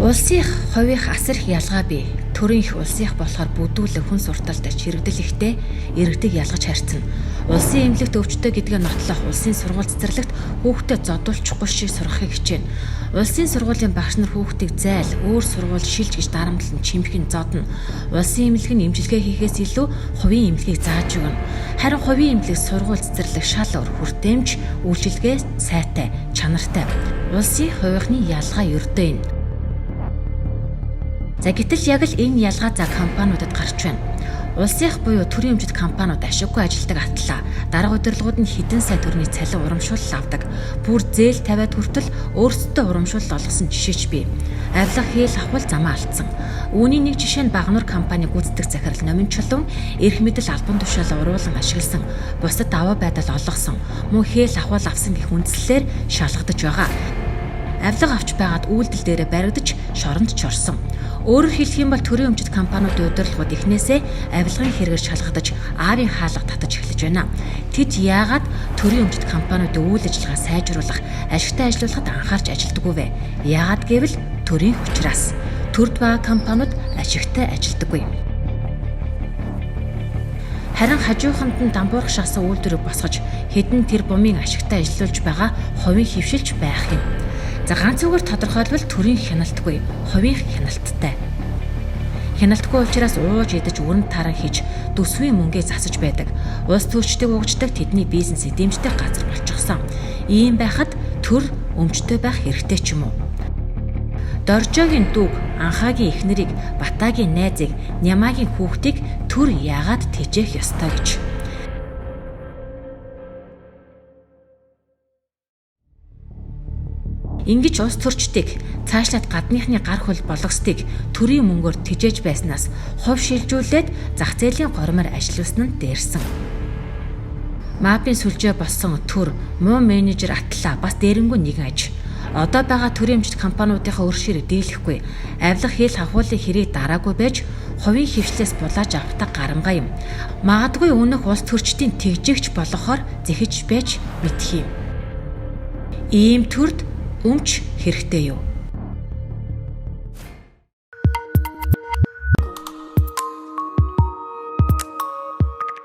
Улсын их, хувийн асар их ялгаа бий. Төрийн их улсын их болохоор бүдүүлэг хүн сурталд чирэгдэл ихтэй иргэдэг ялгаж харьцна. Улсын эмнэлэгт өвчтөй гэдгээ нотлох улсын сургууль цэцэрлэгт хүүхдэд зодуулчихгүй шиг сургахыг хичээнэ. Улсын сургуулийн багш нар хүүхдийг зайл, өөр сургууль шилж гэж дарамтлан чимхэн зодно. Улсын эмнэлэг нь эмчилгээ хийхээс илүү хувийн эмнэлгийг зааж өгнө. Харин хувийн эмнэлэг сургууль цэцэрлэг шал өр хүртээмж үйлчилгээ сайтай, чанартай. Улсын хувийнхны ялгаа ердөө энэ. За гэтэл яг л энэ ялгаа компаниудад гарч байна. Улсын их буюу төрийн өмчит компаниуд ашиггүй ажилдаг атлаа. Дарга удирдлагууд нь хэдэн сая төгрөгийн цалин урамшуул авдаг. Бүр зээл тавиад хүртэл өөрсдөө урамшуул олгосон жишээч бий. Авилга хийл авах замаа алдсан. Үүний нэг жишээ нь Багнуур компани гүйцэтгэх захирал Номин Чулуун эрх мэдэл албан тушаалаа уруулан ашигласан, бусдад даваа байдал олгосон, мөн хээл авах авсан гэх үндслээр шалгадаж байгаа. Авилга авч байгаад үйлдэл дээрээ баригдаж шоронд ч орсон. Өөрөөр хэлэх юм бол төрийн өмчит компаниудын удирдлагууд эхнээсээ авилгын хэрэгээр шалгадаж аавын хаалга татаж эхлэж байна. Тэд яагаад төрийн өмчит компаниудын үйл ажиллагаа сайжруулах, ашигтай ажиллуулахад анхаарч ажилдаггүй вэ? Яагаад гэвэл төрийн хүчраас. Төрд байгаа компаниуд ашигтай ажилдаггүй. Харин хажууханд нь дампуурах шахсан үйлдвэрийг босгож хэдэн тэр бумын ашигтай ажиллуулж байгаа хувийн хөвшилж байх юм. За ганц үгээр тодорхойлбол төрийн хяналтгүй, хувийн хяналттай. Хяналтгүй учраас ууж идэж өрөнд таран хийж төсвийн мөнгөө засаж байдаг. Улс төрчдийг угждаг тэдний бизнес эдэмждэг газар болчихсон. Ийм байхад төр өмчтэй байх хэрэгтэй ч юм уу? Доржогийн дүүг, Анхаагийн эхнэрийг, Батаагийн найзыг, Нямаагийн хүүхдийг төр яагаад тэжээх ёстой гэж. Ингэж улс төрчдийг цаашлаад гадныхны гар хөл болгосныг төрийн мөнгөөр тэжээж байснаас хувь шилжүүлээд зах зээлийн гормоор ажилласан нь дээрсэн. Мапын сүлжээ болсон төр, муу менежер атлаа бас дээрэнгүү нэгэн аж. Одоо байгаа төрийн өмчит компаниудынхаа өршөөрөг дийлэхгүй, авилга хийл хавхуулын хэрэг дараагүй байж хувийн хөвшлээс булааж авахтаа гарамгай юм. Магадгүй өнөх улс төрчдийн тэгжээгч болохоор зэхэж байж мэдх юм. Ийм төрд өмч хэрэгтэй юу?